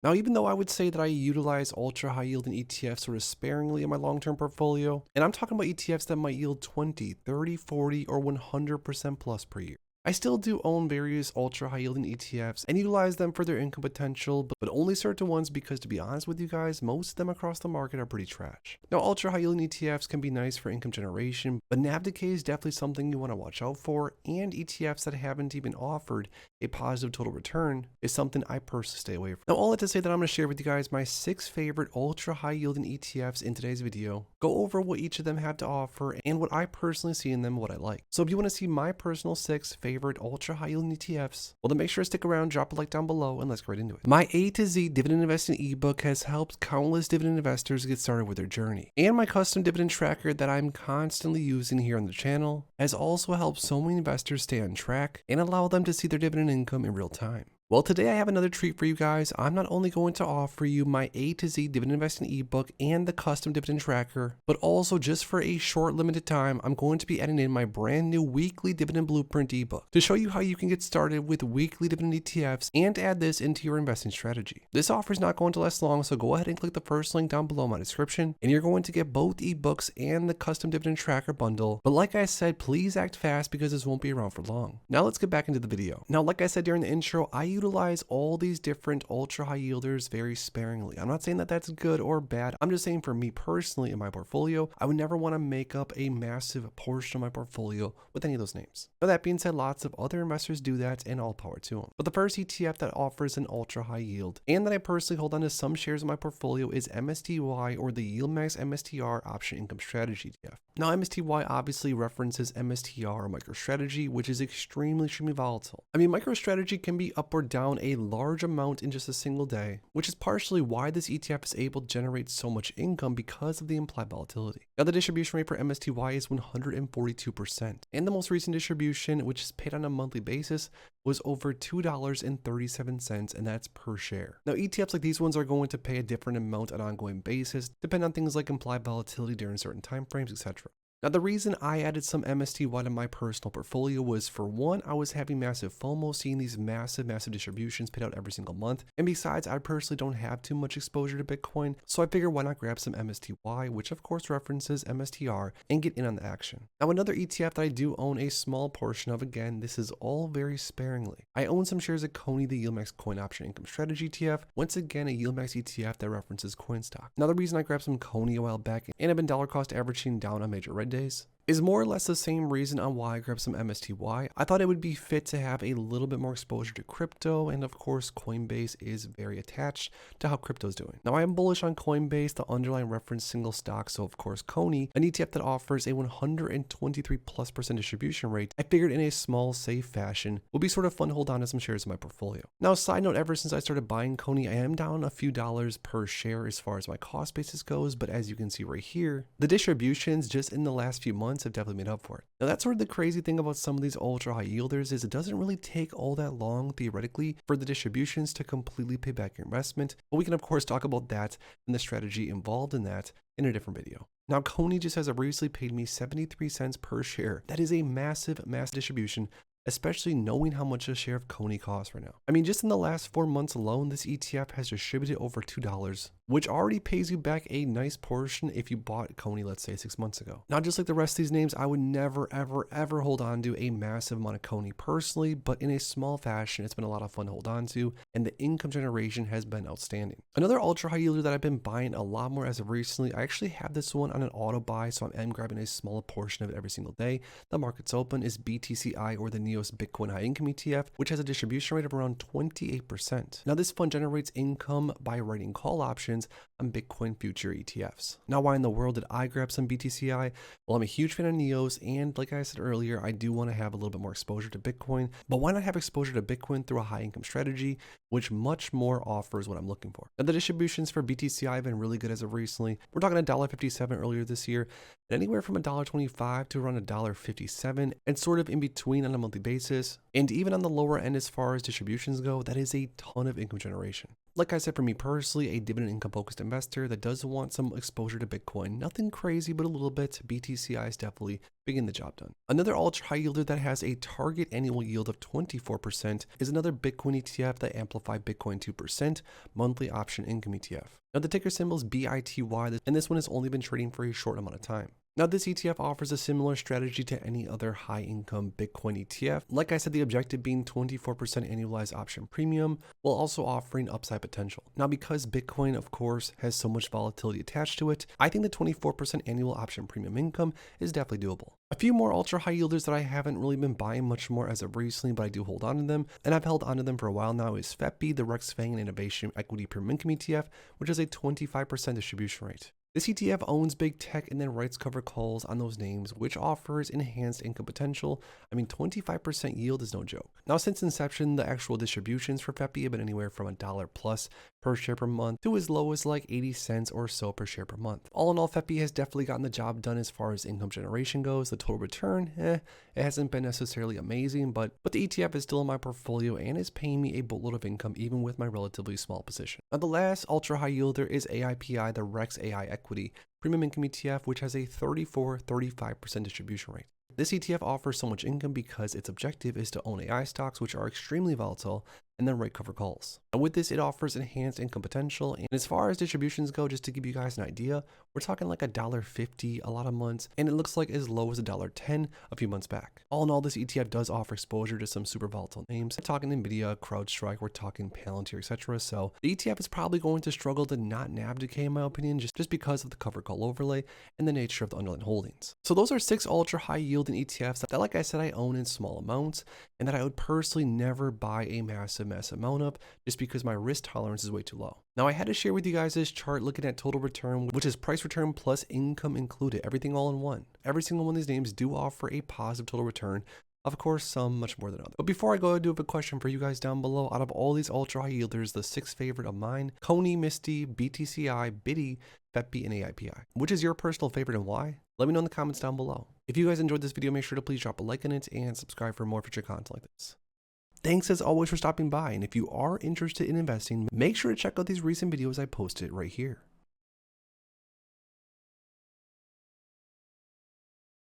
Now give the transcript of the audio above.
Now, even though I would say that I utilize ultra high yielding ETFs sort of sparingly in my long-term portfolio, and I'm talking about ETFs that might yield 20, 30, 40, or 100% plus per year, I still do own various ultra high yielding ETFs and utilize them for their income potential, but only certain ones because, to be honest with you guys, most of them across the market are pretty trash. Now, ultra high yielding ETFs can be nice for income generation, but NAV decay is definitely something you want to watch out for, and ETFs that haven't even offered a positive total return is something I personally stay away from. Now, all that to say that I'm going to share with you guys my 6 favorite ultra high yielding ETFs in today's video, go over what each of them have to offer and what I personally see in them, what I like. So if you want to see my personal 6 favorite ultra high yielding ETFs, well then make sure to stick around, drop a like down below, and let's get right into it. My A to Z dividend investing ebook has helped countless dividend investors get started with their journey. And my custom dividend tracker that I'm constantly using here on the channel has also helped so many investors stay on track and allow them to see their dividend income in real time. Well, today I have another treat for you guys. I'm not only going to offer you my A to Z dividend investing ebook and the custom dividend tracker, but also just for a short limited time, I'm going to be adding in my brand new weekly dividend blueprint ebook to show you how you can get started with weekly dividend ETFs and add this into your investing strategy. This offer is not going to last long, so go ahead and click the first link down below in my description, and you're going to get both ebooks and the custom dividend tracker bundle. But like I said, please act fast because this won't be around for long. Now let's get back into the video. Now, like I said during the intro, I utilize all these different ultra high yielders very sparingly. I'm not saying that that's good or bad. I'm just saying for me personally in my portfolio, I would never want to make up a massive portion of my portfolio with any of those names. But that being said, lots of other investors do that and all power to them. But the first ETF that offers an ultra high yield and that I personally hold on to some shares in my portfolio is MSTY, or the yieldmax MSTR option income strategy ETF. Now, MSTY obviously references MSTR, or MicroStrategy, which is extremely volatile. I mean, MicroStrategy can be up or down a large amount in just a single day, which is partially why this ETF is able to generate so much income because of the implied volatility. Now, the distribution rate for MSTY is 142%, and the most recent distribution, which is paid on a monthly basis, was over $2.37, and that's per share. Now, ETFs like these ones are going to pay a different amount on an ongoing basis, depending on things like implied volatility during certain timeframes, etc. Now, the reason I added some MSTY to my personal portfolio was, for one, I was having massive FOMO seeing these massive distributions paid out every single month. And besides, I personally don't have too much exposure to Bitcoin. So I figured why not grab some MSTY, which of course references MSTR, and get in on the action. Now, another ETF that I do own a small portion of, again, this is all very sparingly. I own some shares of CONY, the yieldmax coin option income strategy ETF. Once again, a yieldmax ETF that references coin stock. Now, the reason I grabbed some CONY a while back and have been dollar cost averaging down on major red days is more or less the same reason on why I grabbed some MSTY. I thought it would be fit to have a little bit more exposure to crypto, and of course Coinbase is very attached to how crypto is doing. Now, I am bullish on Coinbase, the underlying reference single stock, so of course CONY, an ETF that offers a 123+% distribution rate, I figured in a small, safe fashion would be sort of fun to hold on to some shares in my portfolio. Now, side note, ever since I started buying CONY, I am down a few dollars per share as far as my cost basis goes, but as you can see right here, the distributions just in the last few months have definitely made up for it. Now, that's sort of the crazy thing about some of these ultra high yielders is it doesn't really take all that long theoretically for the distributions to completely pay back your investment, but we can of course talk about that and the strategy involved in that in a different video. Now, CONY just has recently paid me 73 cents per share. That is a massive distribution, especially knowing how much a share of CONY costs right now. I mean, just in the last 4 months alone, this ETF has distributed over $2, which already pays you back a nice portion if you bought CONY, let's say 6 months ago. Now, just like the rest of these names, I would never, ever hold on to a massive amount of CONY personally, but in a small fashion, it's been a lot of fun to hold on to, and the income generation has been outstanding. Another ultra high yielder that I've been buying a lot more as of recently, I actually have this one on an auto buy, so I am grabbing a smaller portion of it every single day. The market's open is BTCI, or the NEOS Bitcoin High Income ETF, which has a distribution rate of around 28%. Now, this fund generates income by writing call options on Bitcoin future ETFs. Now, why in the world did I grab some BTCI? Well, I'm a huge fan of NEOS, and like I said earlier, I do want to have a little bit more exposure to Bitcoin, but why not have exposure to Bitcoin through a high income strategy, which much more offers what I'm looking for. Now, the distributions for BTCI have been really good as of recently. We're talking $1.57 earlier this year, and anywhere from $1.25 to around $1.57, and sort of in between on a monthly basis. And even on the lower end as far as distributions go, that is a ton of income generation. Like I said, for me personally, a dividend income focused investor that does want some exposure to Bitcoin, nothing crazy, but a little bit, BTCI is definitely getting the job done. Another ultra high yielder that has a target annual yield of 24% is another Bitcoin ETF, the Amplify Bitcoin 2% monthly option income ETF. Now the ticker symbol is BITY, and this one has only been trading for a short amount of time. Now this ETF offers a similar strategy to any other high income Bitcoin ETF. Like I said, the objective being 24% annualized option premium while also offering upside potential. Now because Bitcoin of course has so much volatility attached to it, I think the 24% annual option premium income is definitely doable. A few more ultra high yielders that I haven't really been buying much more as of recently, but I do hold on to them, and I've held on to them for a while now, is FEPI, the Rex Fang Innovation Equity Premium Income ETF, which has a 25% distribution rate. This ETF owns big tech and then writes cover calls on those names, which offers enhanced income potential. I mean, 25% yield is no joke. Now, since inception, the actual distributions for FEPI have been anywhere from $1 plus per share per month to as low as like 80 cents or so per share per month. All in all, FEPI has definitely gotten the job done as far as income generation goes. The total return, it hasn't been necessarily amazing, but the ETF is still in my portfolio and is paying me a boatload of income even with my relatively small position. Now, the last ultra high yielder is AIPI, the Rex AI Equity Premium Income ETF, which has a 34-35% distribution rate. This ETF offers so much income because its objective is to own AI stocks, which are extremely volatile, and then write cover calls. And with this, it offers enhanced income potential. And as far as distributions go, just to give you guys an idea, we're talking like $1.50 a lot of months, and it looks like as low as $1.10 a few months back. All in all, this ETF does offer exposure to some super volatile names. We're talking NVIDIA, CrowdStrike, we're talking Palantir, etc. So the ETF is probably going to struggle to not NAV decay in my opinion, just because of the cover call overlay and the nature of the underlying holdings. So those are 6 ultra high yielding ETFs that, like I said, I own in small amounts, and that I would personally never buy a massive amount of, just because my risk tolerance is way too low. Now I had to share with you guys this chart looking at total return, which is price return plus income included, everything all in one. Every single one of these names do offer a positive total return. Of course, some much more than others. But before I go, I do have a question for you guys down below. Out of all these ultra high yielders, the 6th favorite of mine, CONY, MSTY, BTCI, BITY, FEPI, and AIPI. Which is your personal favorite and why? Let me know in the comments down below. If you guys enjoyed this video, make sure to please drop a like on it and subscribe for more future content like this. Thanks as always for stopping by, and if you are interested in investing, make sure to check out these recent videos I posted right here.